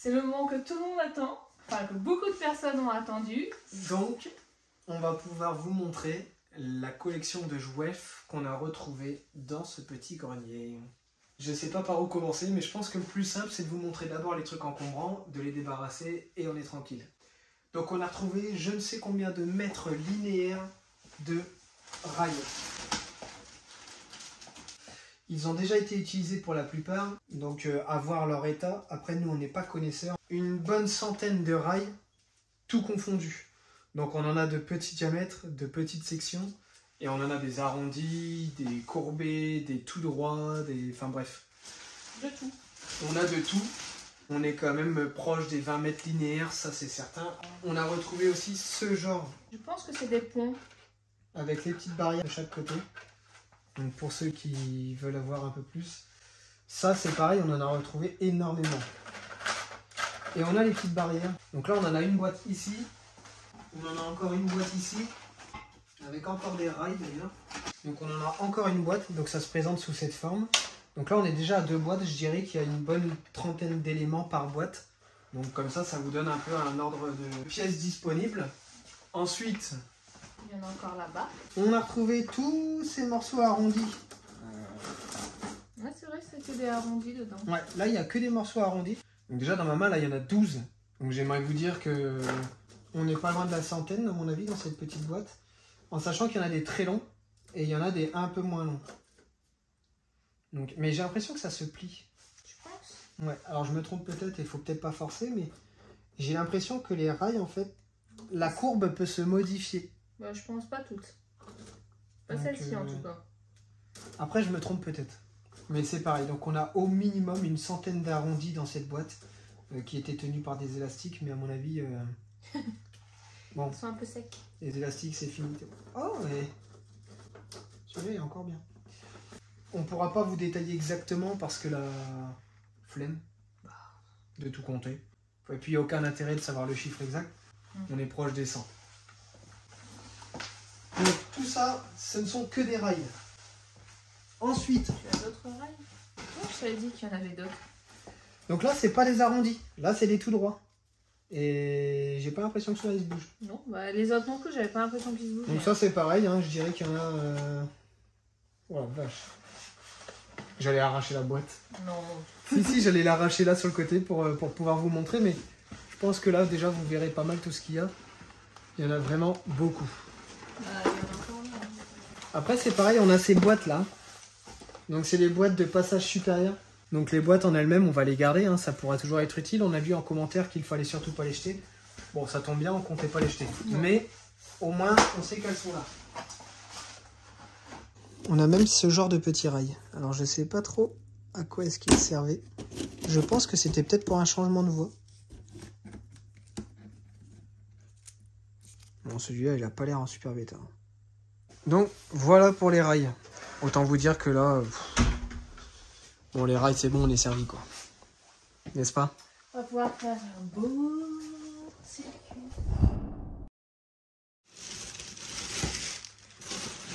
C'est le moment que tout le monde attend, enfin que beaucoup de personnes ont attendu. Donc, on va pouvoir vous montrer la collection de jouets qu'on a retrouvée dans ce petit grenier. Je sais pas par où commencer, mais je pense que le plus simple, c'est de vous montrer d'abord les trucs encombrants, de les débarrasser et on est tranquille. Donc on a retrouvé je ne sais combien de mètres linéaires de rails. Ils ont déjà été utilisés pour la plupart, donc à voir leur état. Après nous on n'est pas connaisseurs. Une bonne centaine de rails, tout confondu. Donc on en a de petits diamètres, de petites sections, et on en a des arrondis, des courbés, des tout droits, enfin bref. De tout. On a de tout. On est quand même proche des 20 mètres linéaires, ça c'est certain. On a retrouvé aussi ce genre. Je pense que c'est des ponts. Avec les petites barrières de chaque côté. Donc pour ceux qui veulent avoir un peu plus. Ça c'est pareil, on en a retrouvé énormément. Et on a les petites barrières. Donc là on en a une boîte ici. On en a encore une boîte ici. Avec encore des rails d'ailleurs. Donc on en a encore une boîte. Donc ça se présente sous cette forme. Donc là on est déjà à 2 boîtes. Je dirais qu'il y a une bonne trentaine d'éléments par boîte. Donc comme ça vous donne un peu un ordre de pièces disponibles. Ensuite, il y en a encore là-bas. On a retrouvé tous ces morceaux arrondis. Ouais, c'est vrai, c'était des arrondis dedans. Ouais, là, il n'y a que des morceaux arrondis. Donc déjà, dans ma main, là, il y en a 12. Donc j'aimerais vous dire que on n'est pas loin de la centaine, à mon avis, dans cette petite boîte. En sachant qu'il y en a des très longs et il y en a des un peu moins longs. Donc, mais j'ai l'impression que ça se plie. Tu penses? Ouais, alors je me trompe peut-être, il faut peut-être pas forcer, mais j'ai l'impression que les rails, en fait, la courbe peut se modifier. Bah, je pense pas toutes. Pas celle-ci en tout cas. Après, je me trompe peut-être. Mais c'est pareil. Donc, on a au minimum une centaine d'arrondis dans cette boîte qui étaient tenus par des élastiques. Mais à mon avis, bon, ils sont un peu secs. Les élastiques, c'est fini. Oh, mais celui-là est encore bien. On pourra pas vous détailler exactement parce que la flemme de tout compter. Et puis, il n'y a aucun intérêt de savoir le chiffre exact. On est proche des 100. Donc tout ça, ce ne sont que des rails. Ensuite... Tu as d'autres rails? Oh, je t'avais dit qu'il y en avait d'autres. Donc là, c'est pas des arrondis. Là, c'est des tout droits. Et j'ai pas l'impression que ceux-là, ils se bougent. Non, bah, les autres non plus, j'avais pas l'impression qu'ils se bougent. Donc ça, c'est pareil. Hein, je dirais qu'il y en a... Oh la vache. J'allais arracher la boîte. Non. Si, j'allais l'arracher là sur le côté pour pouvoir vous montrer. Mais je pense que là, déjà, vous verrez pas mal tout ce qu'il y a. Il y en a vraiment beaucoup. Après c'est pareil, on a ces boîtes là. Donc c'est les boîtes de passage supérieur. Donc les boîtes en elles-mêmes, on va les garder, hein, ça pourra toujours être utile. On a vu en commentaire qu'il fallait surtout pas les jeter. Bon, ça tombe bien, on comptait pas les jeter. Mais au moins, on sait qu'elles sont là. On a même ce genre de petits rails. Alors je sais pas trop à quoi est-ce qu'ils servaient. Je pense que c'était peut-être pour un changement de voie. Bon, celui-là, il a pas l'air en super bêta. Donc, voilà pour les rails. Autant vous dire que là... Bon, les rails, c'est bon, on est servi, quoi. N'est-ce pas? On va pouvoir faire un beau circuit.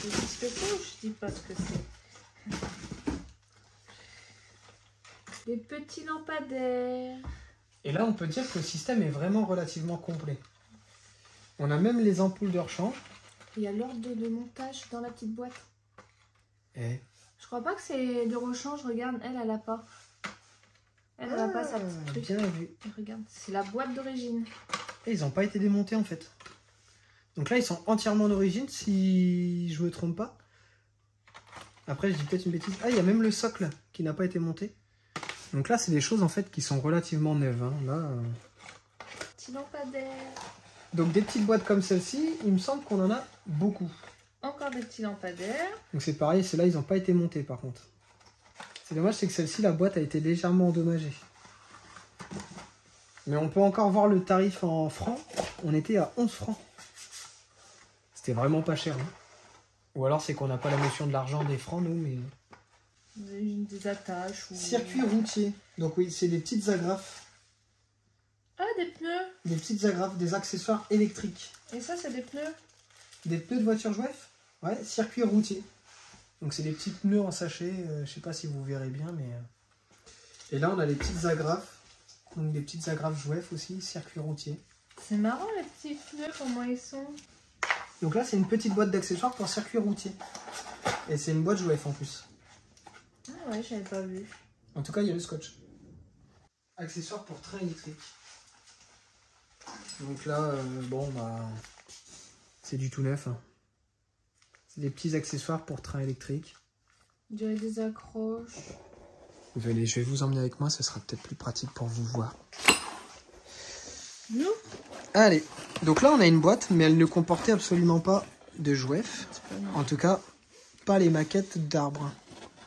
Je dis ce que c'est ou je dis pas ce que c'est? Les petits lampadaires. Et là, on peut dire que le système est vraiment relativement complet. On a même les ampoules de rechange. Il y a l'ordre de montage dans la petite boîte. Et... Je crois pas que c'est de rechange, regarde, elle a pas. Elle a pas sa petite truc. Bien vu. Regarde, c'est la boîte d'origine. Et ils n'ont pas été démontés en fait. Donc là, ils sont entièrement d'origine, si je me trompe pas. Après, je dis peut-être une bêtise. Ah, il y a même le socle qui n'a pas été monté. Donc là, c'est des choses en fait qui sont relativement neuves. Hein. Là, Petit lampadaire. Donc des petites boîtes comme celle-ci, il me semble qu'on en a beaucoup. Encore des petits lampadaires. Donc c'est pareil, ceux-là, ils n'ont pas été montés par contre. C'est dommage, c'est que celle-ci, la boîte a été légèrement endommagée. Mais on peut encore voir le tarif en francs. On était à 11 francs. C'était vraiment pas cher. Hein. Ou alors c'est qu'on n'a pas la notion de l'argent des francs, nous, mais... Des attaches ou... Circuit routier. Donc oui, c'est des petites agrafes. Ah, des pneus. Des petites agrafes, des accessoires électriques. Et ça, c'est des pneus? Des pneus de voiture Jouef. Ouais, circuit routier. Donc c'est des petits pneus en sachet. Je sais pas si vous verrez bien, mais... Et là, on a les petites agrafes Donc des petites agrafes jouets aussi, circuit routier. C'est marrant les petits pneus, comment ils sont. Donc là, c'est une petite boîte d'accessoires pour circuit routier. Et c'est une boîte jouet en plus. Ah ouais, j'avais pas vu. En tout cas, il y a le scotch. Accessoires pour train électrique. Donc là, bon, bah, c'est du tout neuf. Hein. C'est des petits accessoires pour train électrique. On dirait des accroches. Je vais vous emmener avec moi, ce sera peut-être plus pratique pour vous voir. Nous. Allez, donc là on a une boîte, mais elle ne comportait absolument pas de jouets. En tout cas, pas les maquettes d'arbres.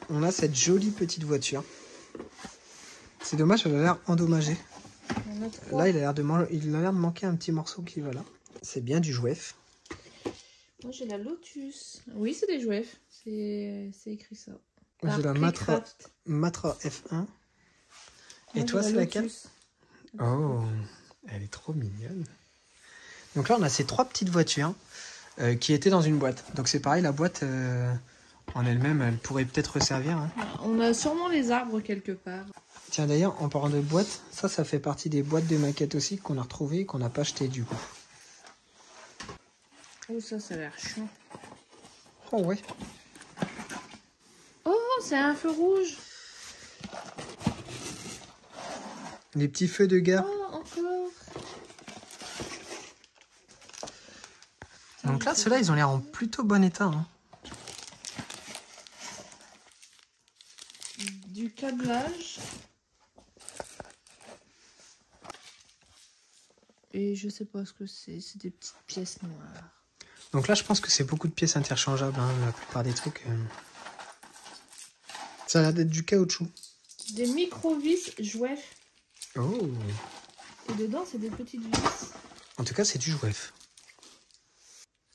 On a cette jolie petite voiture. C'est dommage, elle a l'air endommagée. Là, il a l'air de manquer un petit morceau qui va là. C'est bien du jouet. Moi j'ai la Lotus. Oui, c'est des jouets. C'est écrit ça. J'ai la Matra F1. Et toi, c'est laquelle? Oh, elle est trop mignonne. Donc là, on a ces 3 petites voitures qui étaient dans une boîte. Donc c'est pareil, la boîte en elle-même, elle pourrait peut-être servir. Hein. On a sûrement les arbres quelque part. Tiens, d'ailleurs, en parlant de boîtes, ça fait partie des boîtes de maquettes aussi qu'on a retrouvées et qu'on n'a pas achetées du coup. Oh, ça a l'air chiant. Oh ouais. Oh, c'est un feu rouge. Les petits feux de gare. Oh, encore. Donc là, ceux-là, ils ont l'air en plutôt bon état. Hein. Du câblage. Et je sais pas ce que c'est. C'est des petites pièces noires. Donc là, je pense que c'est beaucoup de pièces interchangeables. Hein, la plupart des trucs. Ça a l'air d'être du caoutchouc. Des micro-vis jouets. Oh. Et dedans, c'est des petites vis. En tout cas, c'est du jouet.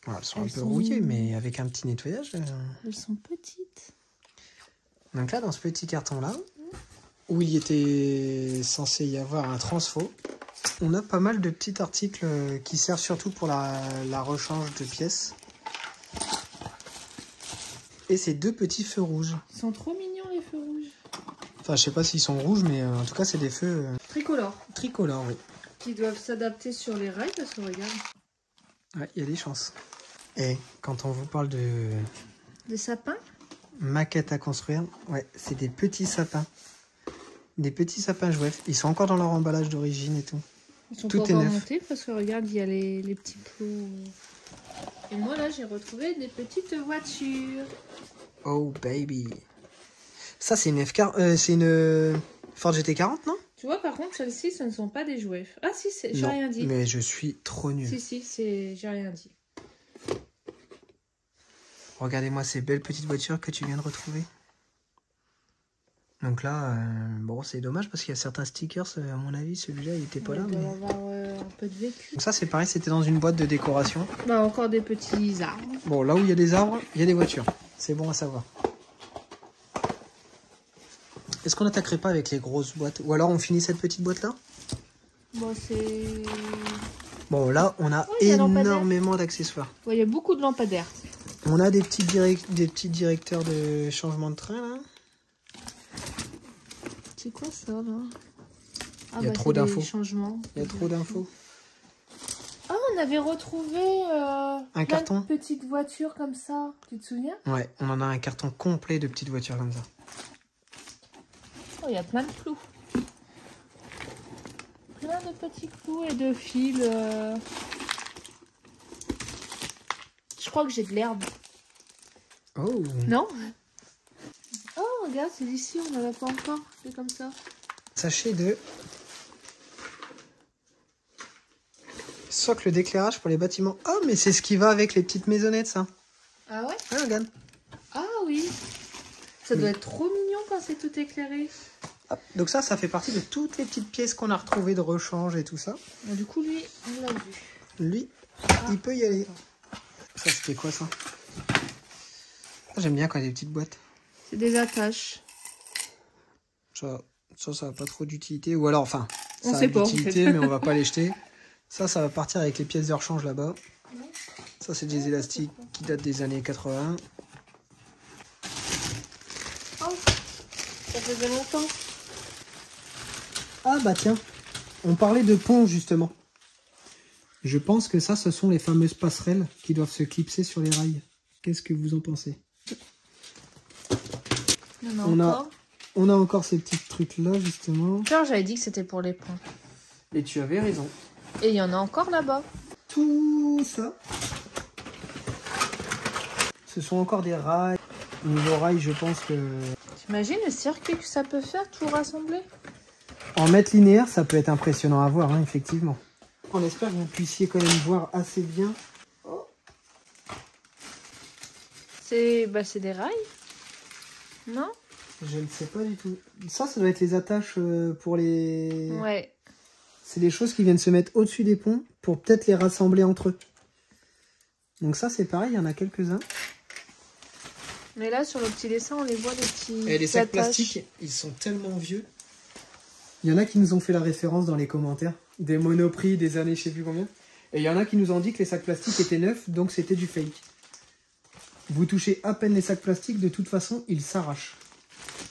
Elles sont un peu rouillées, mais avec un petit nettoyage. Elles sont petites. Donc là, dans ce petit carton-là, où il était censé y avoir un transfo, on a pas mal de petits articles qui servent surtout pour la rechange de pièces. Et ces 2 petits feux rouges. Ils sont trop mignons, les feux rouges. Enfin, je sais pas s'ils sont rouges, mais en tout cas, c'est des feux... Tricolores. Tricolores, oui. Qui doivent s'adapter sur les rails, parce que regarde. Ouais, il y a des chances. Et quand on vous parle de... Des sapins? Maquettes à construire, ouais, c'est des petits sapins. Des petits sapins jouets. Ils sont encore dans leur emballage d'origine et tout. Ils sont tout pas est encore neuf. montés, parce que regarde, il y a les petits plots. Et moi, là, j'ai retrouvé des petites voitures. Oh, baby. Ça, c'est une FK... c'est une Ford GT40, non? Tu vois, par contre, celles-ci, ce ne sont pas des jouets. Ah, si, j'ai rien dit. Mais je suis trop nul. Si, j'ai rien dit. Regardez-moi ces belles petites voitures que tu viens de retrouver. Donc là, bon, c'est dommage parce qu'il y a certains stickers, à mon avis, celui-là, il était pas là. On Mais... va avoir un peu de vécu. Donc ça, c'est pareil, c'était dans une boîte de décoration. Bah, encore des petits arbres. Bon, là où il y a des arbres, il y a des voitures. C'est bon à savoir. Est-ce qu'on n'attaquerait pas avec les grosses boîtes? Ou alors on finit cette petite boîte-là? Bon, c'est... Bon, là, on a énormément d'accessoires. Ouais, il y a beaucoup de lampadaires. On a des petits directeurs de changement de train, là. C'est quoi ça, là? Ah, il y a trop d'infos. Il y a trop d'infos. Ah, on avait retrouvé un carton de petites voitures comme ça. Tu te souviens? Ouais, on en a un carton complet de petites voitures comme ça. Oh, il y a plein de clous. Plein de petits clous et de fils. Je crois que j'ai de l'herbe. Oh. Non? Oh, regarde, c'est d'ici, on n'en a pas encore. C'est comme ça. Sachet de socle d'éclairage pour les bâtiments. Oh, mais c'est ce qui va avec les petites maisonnettes, ça. Ah ouais? Ah, regarde. Ah oui. Ça doit être trop mignon quand c'est tout éclairé. Hop. Donc ça fait partie de toutes les petites pièces qu'on a retrouvées de rechange et tout ça. Bon, du coup, lui, on l'a vu. Lui, il peut y aller. Ça, c'était quoi, ça? J'aime bien quand il y a des petites boîtes. C'est des attaches. Ça n'a pas trop d'utilité. Ou alors, enfin, On ça a sait pas, d'utilité, mais on va pas les jeter. Ça va partir avec les pièces de rechange là-bas. Ça, c'est des élastiques qui datent des années 80. Oh, ça faisait longtemps. Ah bah tiens, On parlait de pont justement. Je pense que ça, ce sont les fameuses passerelles qui doivent se clipser sur les rails. Qu'est-ce que vous en pensez? On a encore ces petits trucs là justement. J'avais dit que c'était pour les ponts. Et tu avais raison. Et il y en a encore là-bas. Tout ça. Ce sont encore des rails. Niveau rails, je pense que... T'imagines le circuit que ça peut faire, tout rassembler? En mètre linéaire, ça peut être impressionnant à voir, hein, effectivement. On espère que vous puissiez quand même voir assez bien. Oh. C'est des rails? Non? Je ne sais pas du tout. Ça doit être les attaches pour les... Ouais. C'est des choses qui viennent se mettre au-dessus des ponts pour peut-être les rassembler entre eux. Donc ça, c'est pareil, il y en a quelques-uns. Mais là, sur le petit dessin, on les voit, les petits Et les sacs attaches. plastiques, ils sont tellement vieux. Il y en a qui nous ont fait la référence dans les commentaires. Des Monoprix, des années je sais plus combien. Et il y en a qui nous ont dit que les sacs plastiques étaient neufs, donc c'était du fake. Vous touchez à peine les sacs plastiques, de toute façon, ils s'arrachent.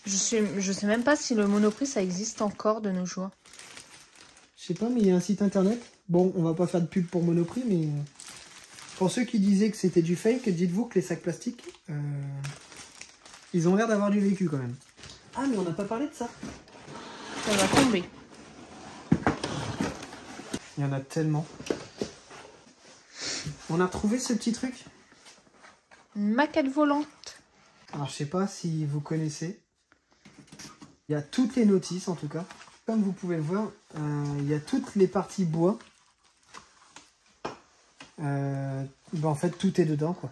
Je sais même pas si le Monoprix, ça existe encore de nos jours. Je sais pas, mais il y a un site internet. Bon, on va pas faire de pub pour Monoprix, mais... Pour ceux qui disaient que c'était du fake, dites-vous que les sacs plastiques, ils ont l'air d'avoir du vécu quand même. Ah, mais on n'a pas parlé de ça. Ça va tomber. Il y en a tellement. On a retrouvé ce petit truc. Une maquette volante. Alors, je sais pas si vous connaissez. Il y a toutes les notices, en tout cas. Comme vous pouvez le voir, il y a toutes les parties bois. En fait, tout est dedans, quoi.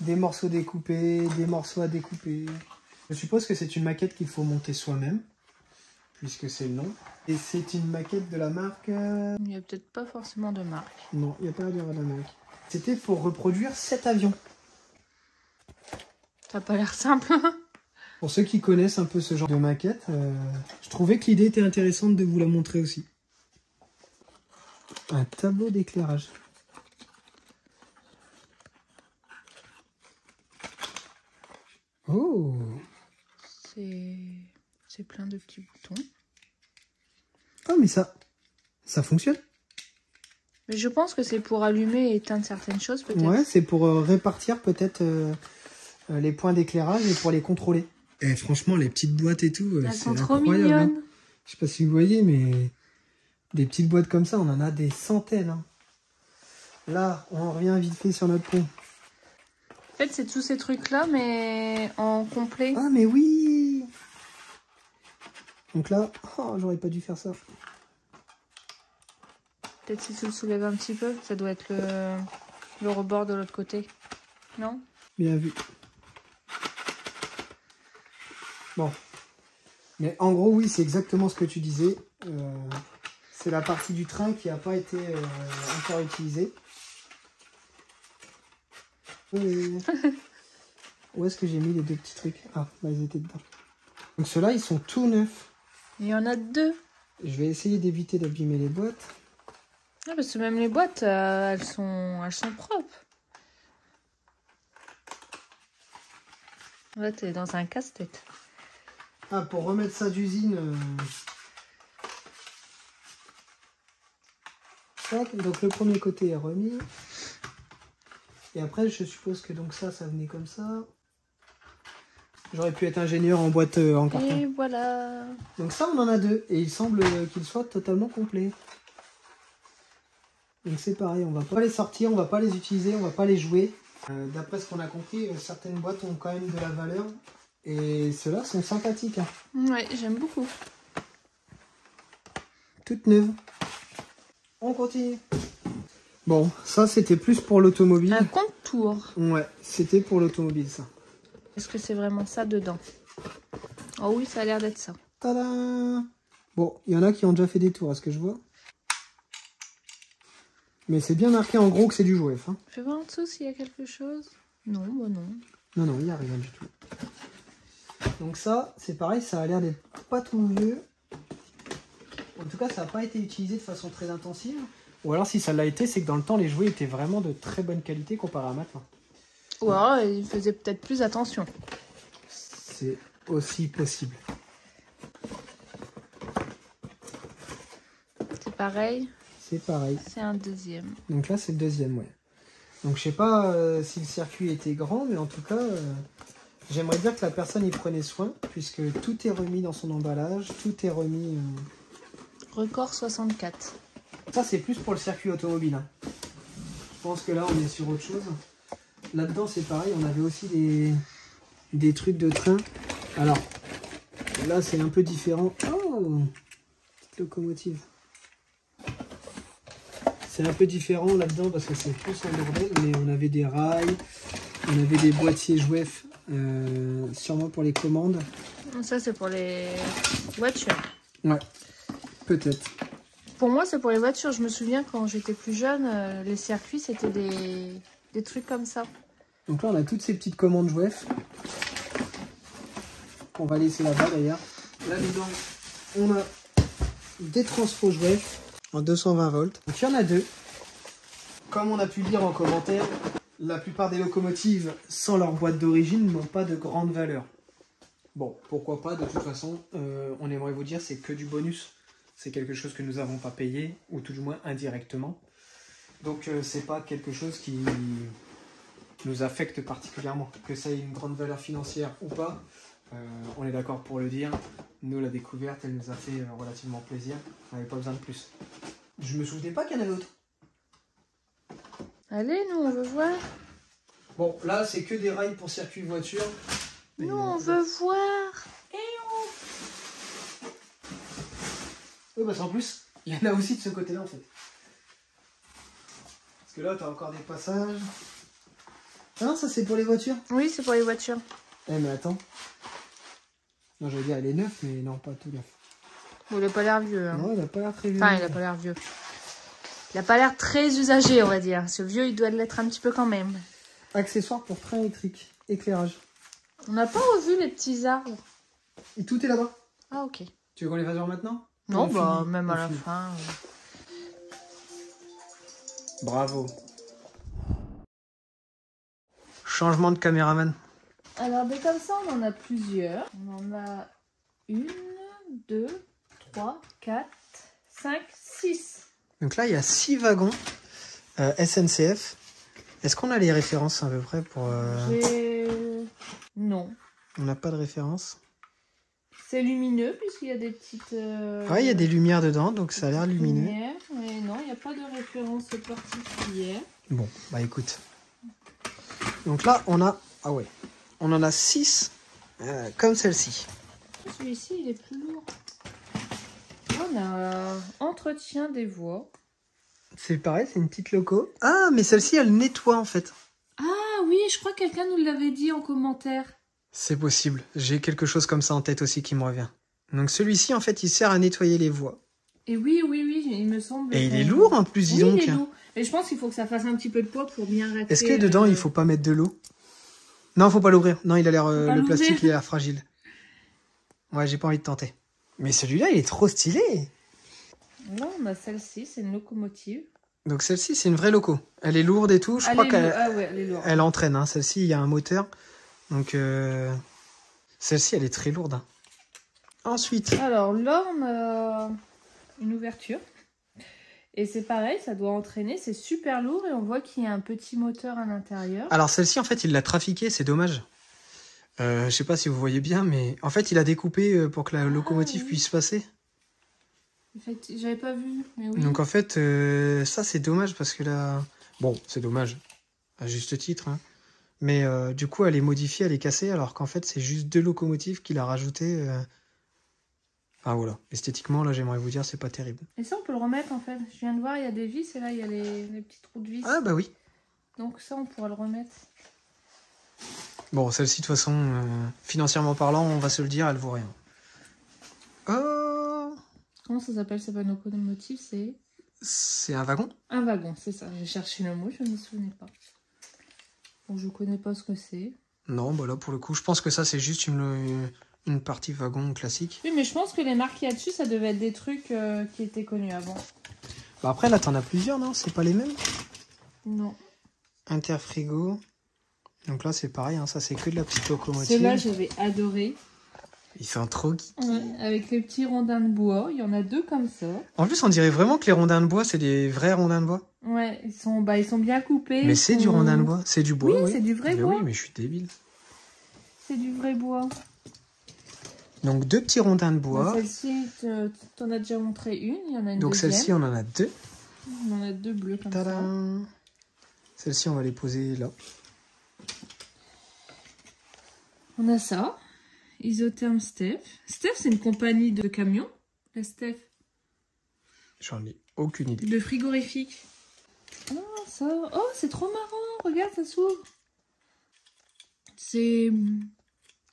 Des morceaux découpés, des morceaux à découper. Je suppose que c'est une maquette qu'il faut monter soi-même, puisque c'est le nom. Et c'est une maquette de la marque... Il n'y a peut-être pas forcément de marque. Non, il n'y a pas de la marque. C'était pour reproduire 7 avions. Ça n'a pas l'air simple. Pour ceux qui connaissent un peu ce genre de maquette, je trouvais que l'idée était intéressante de vous la montrer aussi. Un tableau d'éclairage. Oh! C'est plein de petits boutons. Ah, mais ça fonctionne. Mais je pense que c'est pour allumer et éteindre certaines choses, peut-être. Ouais, c'est pour répartir peut-être les points d'éclairage et pour les contrôler. Et franchement, les petites boîtes et tout, elles c'est sont trop incroyable. mignonnes. Hein. Je sais pas si vous voyez, mais des petites boîtes comme ça, on en a des centaines. Hein. Là, on revient vite fait sur notre pont. En fait, c'est tous ces trucs-là, mais en complet. Ah, mais oui! Donc là, oh, j'aurais pas dû faire ça. Peut-être si tu le soulèves un petit peu, ça doit être le rebord de l'autre côté. Non? Bien vu. Bon. Mais en gros, oui, c'est exactement ce que tu disais. C'est la partie du train qui n'a pas été encore utilisée. Où est-ce que j'ai mis les deux petits trucs? Ah, là, ils étaient dedans. Donc ceux-là, ils sont tout neufs. Il y en a deux. Je vais essayer d'éviter d'abîmer les boîtes. Ah, parce que même les boîtes, elles sont propres. Ouais, t'es dans un casse-tête. Ah, pour remettre ça d'usine... Donc le premier côté est remis. Et après, je suppose que donc ça venait comme ça. J'aurais pu être ingénieur en boîte en carton. Et voilà. Donc ça, on en a deux. Et il semble qu'ils soient totalement complets. Donc c'est pareil, on va pas les sortir, on va pas les utiliser, on va pas les jouer. D'après ce qu'on a compris, certaines boîtes ont quand même de la valeur. Et ceux-là sont sympathiques. Hein. Ouais, j'aime beaucoup. Toutes neuves. On continue. Bon, ça c'était plus pour l'automobile. Un contour. Ouais, c'était pour l'automobile ça. Est-ce que c'est vraiment ça dedans? Oh oui, ça a l'air d'être ça. Tadam! Bon, il y en a qui ont déjà fait des tours, à ce que je vois. Mais c'est bien marqué en gros que c'est du Jouef. Hein. Je vais voir en dessous s'il y a quelque chose. Non, bah non. Non, non, il n'y a rien du tout. Donc ça, c'est pareil, ça a l'air d'être pas tout vieux. En tout cas, ça n'a pas été utilisé de façon très intensive. Ou alors si ça l'a été, c'est que dans le temps, les jouets étaient vraiment de très bonne qualité comparé à maintenant. Ou alors, ils faisaient peut-être plus attention. C'est aussi possible. pareil. C'est pareil. C'est un deuxième. Donc là, c'est le deuxième, ouais. Donc je sais pas si le circuit était grand, mais en tout cas, j'aimerais dire que la personne y prenait soin, puisque tout est remis dans son emballage, tout est remis... Record 64. Ça, c'est plus pour le circuit automobile. Hein. Je pense que là, on est sur autre chose. Là-dedans, c'est pareil, on avait aussi des trucs de train. Alors, là, c'est un peu différent. Oh, petite locomotive. C'est un peu différent là-dedans parce que c'est plus un bordel, mais on avait des rails, on avait des boîtiers jouets, sûrement pour les commandes. Ça, c'est pour les voitures. Ouais, peut-être. Pour moi, c'est pour les voitures. Je me souviens quand j'étais plus jeune, les circuits, c'était des trucs comme ça. Donc là, on a toutes ces petites commandes jouets. On va laisser là-bas d'ailleurs. Là-dedans, on a des transpos jouets en 220 volts. Donc il y en a deux. Comme on a pu lire en commentaire, la plupart des locomotives sans leur boîte d'origine n'ont pas de grande valeur. Bon, pourquoi pas, de toute façon, on aimerait vous dire c'est que du bonus. C'est quelque chose que nous n'avons pas payé, ou tout du moins indirectement. Donc c'est pas quelque chose qui nous affecte particulièrement. Que ça ait une grande valeur financière ou pas, on est d'accord pour le dire. Nous, la découverte, elle nous a fait relativement plaisir. On n'avait pas besoin de plus. Je me souvenais pas qu'il y en avait d'autres. Allez, nous, on veut voir. Bon, là, c'est que des rails pour circuit voiture. Nous, on veut voir. Oui, parce qu'en plus, il y en a aussi de ce côté-là, en fait. Parce que là, tu as encore des passages. Ah non, ça, c'est pour les voitures. Oui, c'est pour les voitures. Eh, mais attends. Non, j'allais dire, elle est neuve, mais non, pas tout neuf. Bon, il a pas l'air vieux. Hein. Non, il a pas l'air très vieux. Enfin, il a pas l'air vieux. Il a pas l'air très usagé, on va dire. Ce vieux, il doit l'être un petit peu quand même. Accessoires pour train électrique. Éclairage. On n'a pas revu les petits arbres. Et tout est là-bas. Ah, ok. Tu veux qu'on les fasse voir maintenant? Non, bah, finit. même à la fin. Bravo. Changement de caméraman. Alors, mais comme ça, on en a plusieurs. On en a 1, 2, 3, 4, 5, 6. Donc là, il y a 6 wagons SNCF. Est-ce qu'on a les références à peu près pour... Non. On n'a pas de référence. C'est lumineux puisqu'il y a des petites... Ouais, il y a des lumières dedans, donc ça a l'air lumineux. Mais non, il n'y a pas de référence particulière. Bon, bah écoute. Donc là, on a... Ah ouais. On en a 6 comme celle-ci. Celui-ci, il est plus lourd. On a entretien des voies. C'est pareil, c'est une petite loco. Ah, mais celle-ci, elle nettoie en fait. Ah oui, je crois que quelqu'un nous l'avait dit en commentaire. C'est possible. J'ai quelque chose comme ça en tête aussi qui me revient. Donc celui-ci, en fait, il sert à nettoyer les voies. Et oui, il me semble. Et il est lourd en plus, dis donc. Il est lourd. Mais je pense qu'il faut que ça fasse un petit peu de poids pour bien rester. Est-ce que dedans, il faut pas mettre de l'eau? Non, faut pas l'ouvrir. Non, il a l'air le plastique, il a l'air fragile. Ouais, j'ai pas envie de tenter. Mais celui-là, il est trop stylé. Là, on a celle-ci, c'est une locomotive. Donc celle-ci, c'est une vraie loco. Elle est lourde et tout. Je crois qu'elle elle est lourde. Elle entraîne. Hein. Celle-ci, il y a un moteur. Donc celle-ci, elle est très lourde. Hein. Ensuite. Alors là, on a une ouverture. Et c'est pareil, ça doit entraîner. C'est super lourd et on voit qu'il y a un petit moteur à l'intérieur. Alors celle-ci, en fait, il l'a trafiquée. C'est dommage. Je sais pas si vous voyez bien, mais en fait, il a découpé pour que la locomotive puisse passer. En fait, j'avais pas vu, mais oui. Donc en fait, ça c'est dommage parce que là... Bon, c'est dommage, à juste titre. Hein. Mais du coup, elle est modifiée, elle est cassée, alors qu'en fait, c'est juste 2 locomotives qu'il a rajoutées. Ah voilà, esthétiquement, là, j'aimerais vous dire, c'est pas terrible. Et ça, on peut le remettre en fait. Je viens de voir, il y a des vis et là, il y a les petits trous de vis. Ah bah oui. Donc ça, on pourra le remettre. Bon, celle-ci, de toute façon, financièrement parlant, on va se le dire, elle vaut rien. Oh! Comment ça s'appelle? C'est pas une locomotive, c'est... C'est un wagon? Un wagon, c'est ça. J'ai cherché le mot, je ne me souvenais pas. Bon, je connais pas ce que c'est. Non, bah là, pour le coup, je pense que ça, c'est juste une partie wagon classique. Oui, mais je pense que les marques qu'il y a dessus, ça devait être des trucs qui étaient connus avant. Bah après, là, t'en as plusieurs, non? C'est pas les mêmes? Non. Interfrigo. Donc là, c'est pareil, hein, ça, c'est que de la petite locomotive. Ceux-là, j'avais adoré. Ils sont trop geeks. Ouais, avec les petits rondins de bois. Il y en a 2 comme ça. En plus, on dirait vraiment que les rondins de bois, c'est des vrais rondins de bois. Ouais, ils sont bien coupés. Mais c'est du rondin de bois. C'est du bois, Oui, oui. c'est du vrai Mais bois. oui, mais je suis débile. C'est du vrai bois. Donc 2 petits rondins de bois. Celle-ci, t'en as déjà montré une. Il y en a une Donc deuxième. celle-ci, on en a 2. On en a 2 bleus comme ça. Tadam. Celle-ci, on va les poser là. On a ça. Isotherm Steph. Steph, c'est une compagnie de camions. La Steph. J'en ai aucune idée. De frigorifique. Oh, ça. Oh, c'est trop marrant. Regarde, ça s'ouvre. C'est...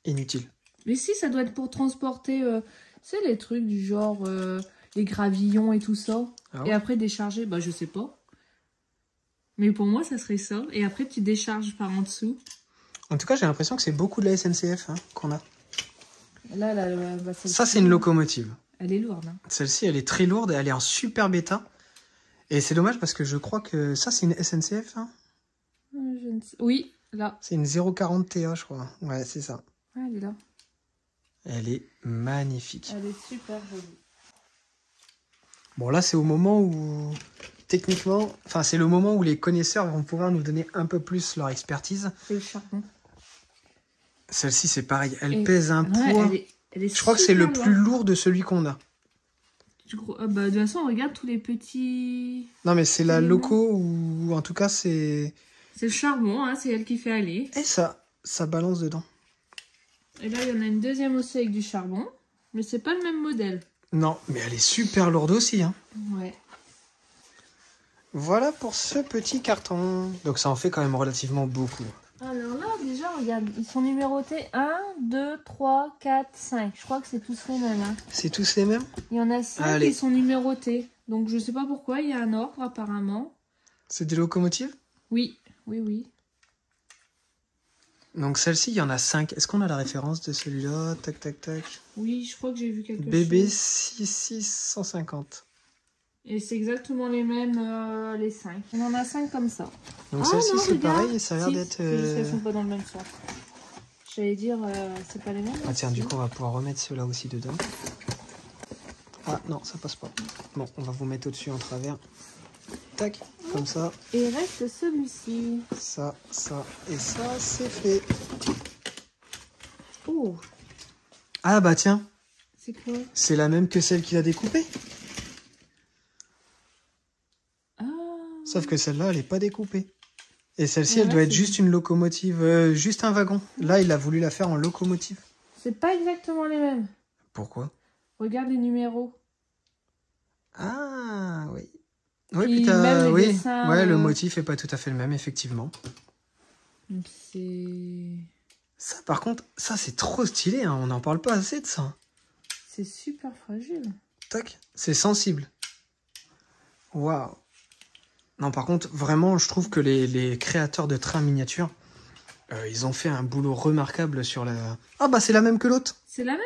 Inutile. Mais si, ça doit être pour transporter, c'est les trucs du genre, les gravillons et tout ça. Ah Et ouais. après décharger, bah je sais pas. Mais pour moi, ça serait ça. Et après, tu décharges par en dessous. En tout cas, j'ai l'impression que c'est beaucoup de la SNCF qu'on a. Là, Ça, c'est une locomotive. Elle est lourde. Hein. Celle-ci, elle est très lourde. Elle est en super bêta. Et c'est dommage parce que je crois que ça, c'est une SNCF. Hein. Je ne sais... Oui, là. C'est une 040 TA, je crois. Ouais, c'est ça. Ah, elle est là. Elle est magnifique. Elle est super jolie. Bon, là, c'est au moment où, techniquement, enfin, c'est le moment où les connaisseurs vont pouvoir nous donner un peu plus leur expertise. C'est le charbon. Celle-ci, c'est pareil. Elle Et... pèse un ouais, poids. elle est Je crois que c'est le super plus lourde. lourd de celui qu'on a. Ah bah, de toute façon, regarde tous les petits... Non, mais c'est la loco ou en tout cas, c'est... C'est le charbon, hein, c'est elle qui fait aller. Et ça balance dedans. Et là, il y en a une deuxième aussi avec du charbon. Mais c'est pas le même modèle. Non, mais elle est super lourde aussi. Hein. Ouais. Voilà pour ce petit carton. Donc ça en fait quand même relativement beaucoup. Alors là, déjà, regarde, ils sont numérotés 1, 2, 3, 4, 5. Je crois que c'est tous les mêmes. Hein. C'est tous les mêmes? Il y en a 5 Allez. qui sont numérotés. Donc, je sais pas pourquoi, il y a un ordre apparemment. C'est des locomotives? Oui, oui, oui. Donc celle-ci, il y en a 5. Est-ce qu'on a la référence de celui-là? Tac, tac, tac. Oui, je crois que j'ai vu quelque BB chose. 6650. Et c'est exactement les mêmes, les 5. On en a 5 comme ça. Donc Ah celle-ci, non, c'est regarde. pareil et ça a l'air Si, d'être... c'est juste qu'elles sont pas dans le même sens. J'allais dire, c'est pas les mêmes. Ah tiens, du coup, on va pouvoir remettre ceux-là aussi dedans. Ah non, ça passe pas. Bon, on va vous mettre au-dessus en travers. Tac, comme ça. Et il reste celui-ci. Ça et ça, c'est fait. Oh, Ah bah tiens, c'est quoi? c'est la même que celle qu'il a découpée. Ah. Sauf que celle-là, elle n'est pas découpée. Et celle-ci, Ouais, elle doit être c'est juste une locomotive, juste un wagon. Là, il a voulu la faire en locomotive. C'est pas exactement les mêmes. Pourquoi? Regarde les numéros. Ah, oui. Oui, Puis putain, même les oui. dessins, Ouais, le motif est pas tout à fait le même, effectivement. Donc c'est... Ça, par contre, ça, c'est trop stylé, hein. On n'en parle pas assez de ça. C'est super fragile. Tac, c'est sensible. Waouh. Non, par contre, vraiment, je trouve que les créateurs de trains miniatures, ils ont fait un boulot remarquable sur la... Ah bah, c'est la même que l'autre. C'est la même?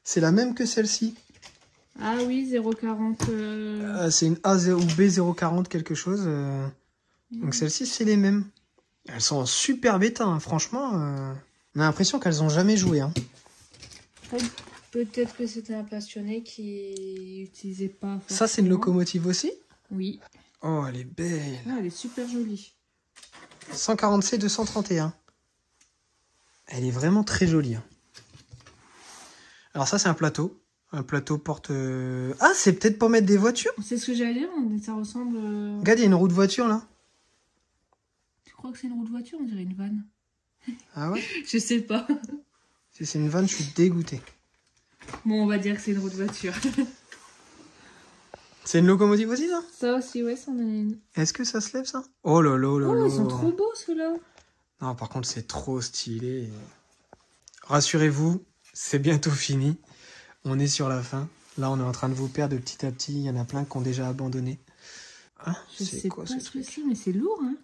C'est la même que celle-ci. Ah oui, 0,40... C'est une A ou B040 quelque chose. Donc celle-ci, c'est les mêmes. Elles sont en super bêta, hein. Franchement. On a l'impression qu'elles ont jamais joué. Hein. Peut-être que c'était un passionné qui utilisait pas... Ça, c'est une forcément. locomotive aussi? Oui. Oh, elle est belle. Ah, elle est super jolie. 140C 231. Elle est vraiment très jolie. Hein. Alors ça, c'est un plateau. Un plateau porte... Ah, c'est peut-être pour mettre des voitures? C'est ce que j'allais dire, ça ressemble... Regarde, il y a une roue de voiture, là. Tu crois que c'est une roue de voiture? On dirait une vanne. Ah ouais? Je sais pas. Si c'est une vanne, je suis dégoûté. Bon, on va dire que c'est une roue de voiture. C'est une locomotive aussi, ça? Ça aussi, ouais, ça en a une. Est-ce que ça se lève, ça? Oh là là là Oh, là. ils sont trop beaux, ceux-là. Non, par contre, c'est trop stylé. Rassurez-vous, c'est bientôt fini. On est sur la fin. Là, on est en train de vous perdre petit à petit. Il y en a plein qui ont déjà abandonné. Ah, Je sais quoi pas ce ce que truc? c'est, mais c'est lourd, hein.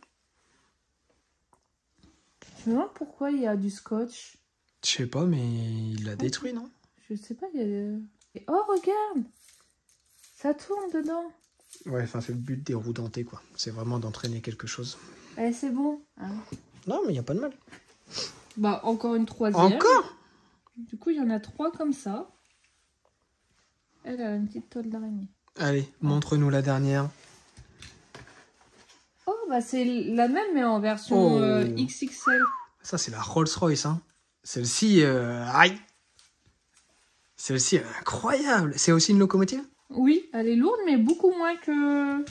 Je me demande pourquoi il y a du scotch. Je sais pas, mais il l'a détruit, non? Je sais pas, il y a... Oh, regarde! Ça tourne dedans. Ouais, enfin, c'est le but des roues dentées, quoi. C'est vraiment d'entraîner quelque chose. Eh, c'est bon. Hein. Non, mais il n'y a pas de mal. Bah, encore une troisième. Encore? Du coup, il y en a 3 comme ça. Elle a une petite toile d'araignée. Allez, montre-nous la dernière. Oh, bah c'est la même, mais en version Oh. XXL. Ça, c'est la Rolls-Royce. Hein. Celle-ci, aïe. Celle-ci, elle est incroyable. C'est aussi une locomotive? Oui, elle est lourde, mais beaucoup moins que...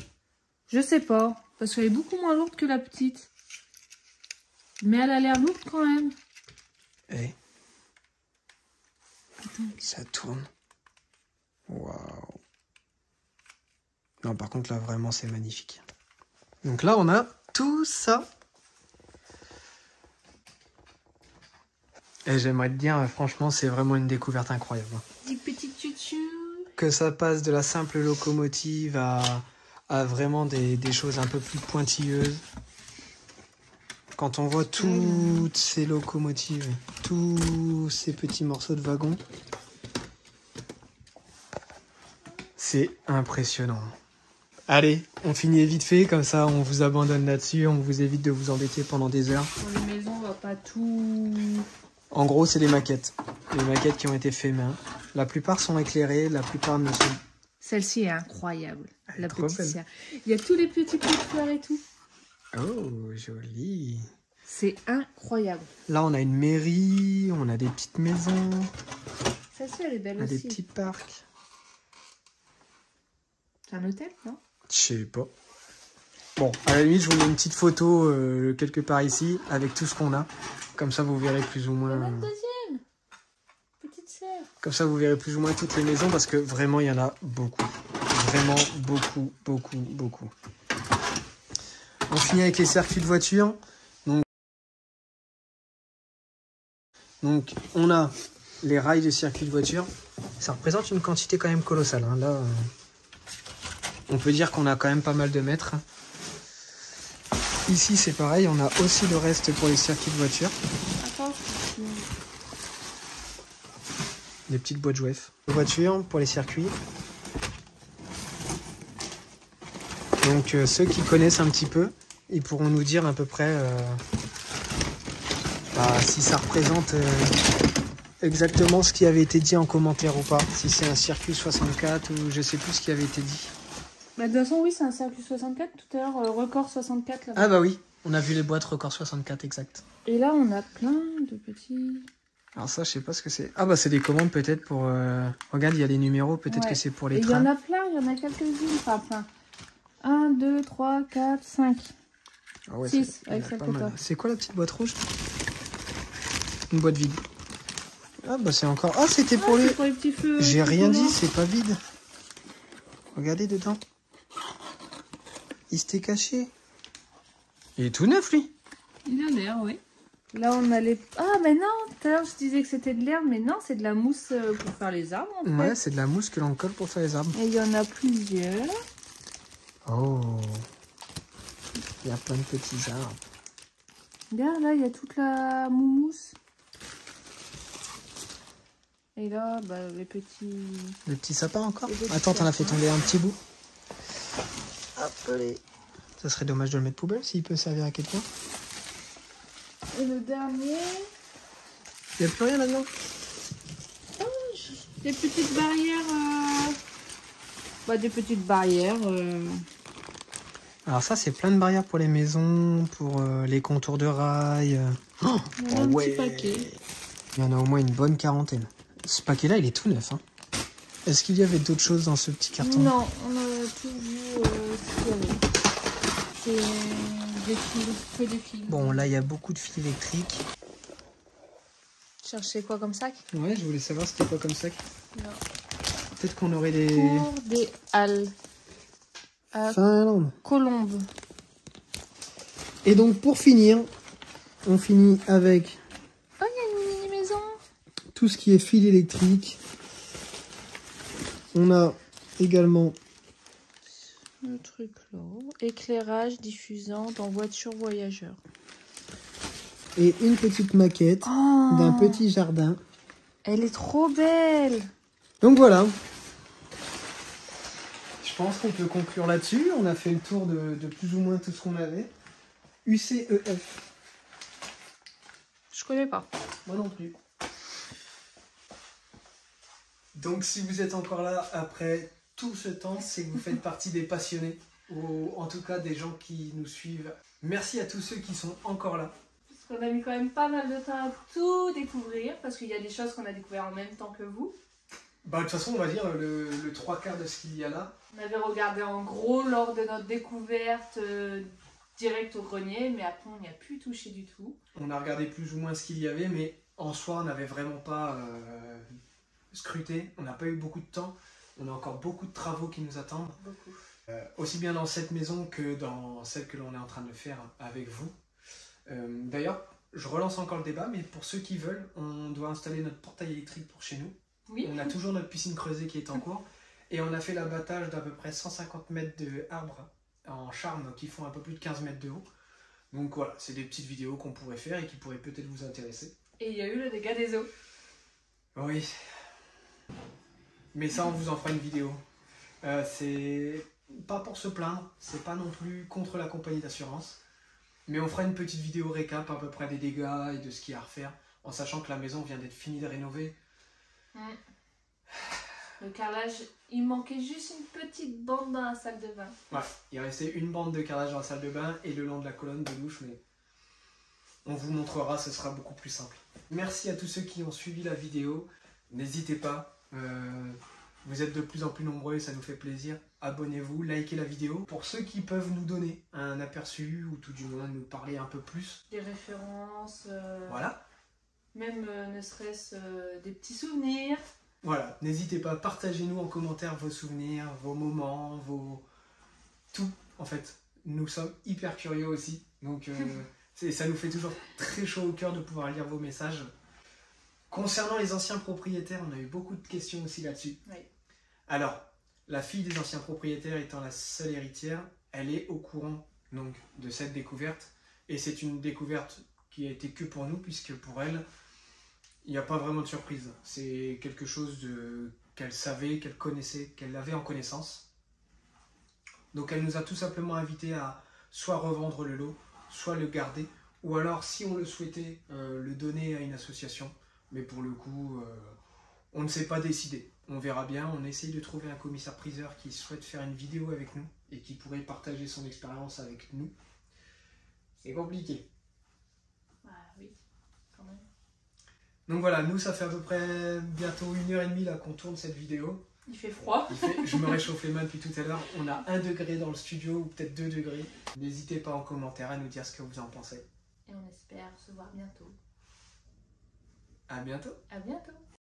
Je sais pas, parce qu'elle est beaucoup moins lourde que la petite. Mais elle a l'air lourde quand même. Eh. Ça tourne. Waouh. Non, par contre, là, vraiment, c'est magnifique. Donc là, on a tout ça. Et j'aimerais te dire, franchement, c'est vraiment une découverte incroyable. Des petites tutus. Que ça passe de la simple locomotive à vraiment des choses un peu plus pointilleuses. Quand on voit toutes ces locomotives, tous ces petits morceaux de wagons, c'est impressionnant. Allez, on finit vite fait, comme ça on vous abandonne là-dessus, on vous évite de vous embêter pendant des heures. Pour les maisons, on va pas tout... En gros, c'est des maquettes. Des maquettes qui ont été faites main. La plupart sont éclairées, la plupart ne sont... Celle-ci est incroyable, Elle est la trop petite belle. serre. Il y a tous les petits pots de fleurs et tout. Oh, joli. C'est incroyable. Là, on a une mairie, on a des petites maisons, Celle-ci, elle est belle on a des aussi. petits parcs. C'est un hôtel, non? Je sais pas. Bon, à la limite, je vous mets une petite photo quelque part ici, avec tout ce qu'on a. Comme ça, vous verrez plus ou Il y en a moins... une deuxième. Petite serre. Comme ça, vous verrez plus ou moins toutes les maisons, parce que vraiment, il y en a beaucoup. Vraiment beaucoup, beaucoup, beaucoup. On finit avec les circuits de voiture. Donc, on a les rails de circuit de voiture. Ça représente une quantité quand même colossale. Hein. Là, on peut dire qu'on a quand même pas mal de mètres. Ici, c'est pareil. On a aussi le reste pour les circuits de voiture. Attends. Des petites boîtes jouets. Voiture pour les circuits. Donc, ceux qui connaissent un petit peu, ils pourront nous dire à peu près si ça représente exactement ce qui avait été dit en commentaire ou pas. Si c'est un circuit 64 ou je sais plus ce qui avait été dit. Bah, de toute façon, oui, c'est un circuit 64. Tout à l'heure, record 64. Là-bas. Ah bah oui, on a vu les boîtes record 64 exact. Et là, on a plein de petits... Alors ça, je sais pas ce que c'est. Ah bah c'est des commandes peut-être pour... Regarde, il y a les numéros, peut-être que c'est pour les Et il y trains. en a plein, il y en a quelques-unes. Enfin, plein. 1, 2, 3, 4, 5. Ah ouais, 6 il y en avec a celle pas que mal. t'as. C'est quoi la petite boîte rouge? Une boîte vide. Ah bah c'est encore... Ah c'était pour les... C'est pour les petits feux. J'ai petits rien feux dit, noirs. c'est pas vide. Regardez dedans. Il s'était caché. Il est tout neuf lui. Il a l'air, oui. Là, on a les... Ah, mais non, tout à l'heure, je disais que c'était de l'herbe, mais non, c'est de la mousse pour faire les arbres, en fait. Ouais, c'est de la mousse que l'on colle pour faire les arbres. Et il y en a plusieurs. Oh. Il y a plein de petits arbres. Regarde, là, il y a toute la mousse. Et là, bah, les petits... Le petit sapin encore. Les petits Attends, t'en as fait sapins. tomber un petit bout. Hop, allez. Ça serait dommage de le mettre poubelle s'il peut servir à quelqu'un. Et le dernier... Il n'y a plus rien là-dedans. Des petites barrières... Bah, des petites barrières... Alors ça, c'est plein de barrières pour les maisons, pour les contours de rails. Oh, Il y en a un petit paquet. Il y en a au moins une bonne quarantaine. Ce paquet-là, il est tout neuf. Hein. Est-ce qu'il y avait d'autres choses dans ce petit carton? Non, on a tout vu ce qu'il y avait. C'est des fils, que des fils. Bon, là, il y a beaucoup de fils électriques. Chercher quoi comme sac? Ouais, je voulais savoir c'était quoi comme sac. Non. Peut-être qu'on aurait des... Pour des halles. Finlande. Colombe. Et donc, pour finir, on finit avec Oh, il y a une mini-maison. tout ce qui est fil électrique. On a également... Le truc là. Éclairage diffusant dans voiture voyageur. Et une petite maquette Oh, d'un petit jardin. elle est trop belle. Donc voilà. Je pense qu'on peut conclure là-dessus. On a fait le tour de plus ou moins tout ce qu'on avait. UCEF. Je connais pas. Moi non plus. Donc si vous êtes encore là après tout ce temps, c'est que vous faites partie des passionnés, ou en tout cas des gens qui nous suivent. Merci à tous ceux qui sont encore là. Parce qu'on a mis quand même pas mal de temps à tout découvrir, parce qu'il y a des choses qu'on a découvert en même temps que vous. Bah de toute façon on va dire le trois quarts de ce qu'il y a là. On avait regardé en gros lors de notre découverte direct au grenier, mais après on n'y a plus touché du tout. On a regardé plus ou moins ce qu'il y avait, mais en soi on n'avait vraiment pas scruté, on n'a pas eu beaucoup de temps. On a encore beaucoup de travaux qui nous attendent. Beaucoup. Aussi bien dans cette maison que dans celle que l'on est en train de faire avec vous. D'ailleurs, je relance encore le débat, mais pour ceux qui veulent, on doit installer notre portail électrique pour chez nous. Oui. On a toujours notre piscine creusée qui est en cours. Et on a fait l'abattage d'à peu près 150 mètres d'arbres en charme qui font un peu plus de 15 mètres de haut. Donc voilà, c'est des petites vidéos qu'on pourrait faire et qui pourraient peut-être vous intéresser. Et il y a eu le dégât des eaux. Oui. Mais ça, on vous en fera une vidéo. C'est pas pour se plaindre, c'est pas non plus contre la compagnie d'assurance. Mais on fera une petite vidéo récap à peu près des dégâts et de ce qu'il y a à refaire, en sachant que la maison vient d'être finie de rénover. Le carrelage, il manquait juste une petite bande dans la salle de bain. Ouais, il restait une bande de carrelage dans la salle de bain et le long de la colonne de douche, mais on vous montrera, ce sera beaucoup plus simple. Merci à tous ceux qui ont suivi la vidéo. N'hésitez pas, vous êtes de plus en plus nombreux et ça nous fait plaisir. Abonnez-vous, likez la vidéo. Pour ceux qui peuvent nous donner un aperçu ou tout du moins nous parler un peu plus. Des références. Voilà. Même ne serait-ce des petits souvenirs. Voilà, n'hésitez pas, partagez-nous en commentaire vos souvenirs, vos moments, tout en fait. Nous sommes hyper curieux aussi, donc ça nous fait toujours très chaud au cœur de pouvoir lire vos messages. Concernant les anciens propriétaires, on a eu beaucoup de questions aussi là-dessus. Oui. Alors, la fille des anciens propriétaires étant la seule héritière, elle est au courant donc de cette découverte, et c'est une découverte qui a été que pour nous, puisque pour elle, il n'y a pas vraiment de surprise. C'est quelque chose qu'elle savait, qu'elle connaissait, qu'elle avait en connaissance. Donc elle nous a tout simplement invités à soit revendre le lot, soit le garder, ou alors si on le souhaitait, le donner à une association. Mais pour le coup, on ne s'est pas décidé. On verra bien, on essaye de trouver un commissaire-priseur qui souhaite faire une vidéo avec nous et qui pourrait partager son expérience avec nous. C'est compliqué. Ah oui, quand même. Donc voilà, nous ça fait à peu près bientôt 1h30 là qu'on tourne cette vidéo. Il fait froid. Je me réchauffe les mains depuis tout à l'heure. On a 1 degré dans le studio ou peut-être 2 degrés. N'hésitez pas en commentaire à nous dire ce que vous en pensez. Et on espère se voir bientôt. À bientôt. À bientôt.